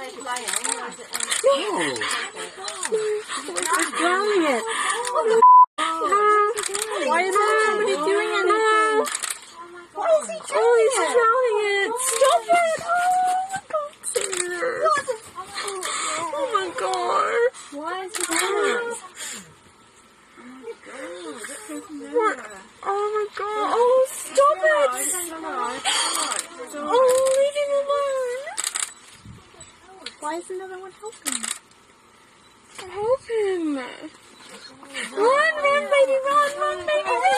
He's drowning it. Why is somebody doing anything? Why is he drowning it? Drowning it. Stop it. Oh my god. Why is he drowning it? What? Oh my god. Oh, stop it. Oh, leave him alone. Why is another one helping? Help him. Run, baby, run, baby, run.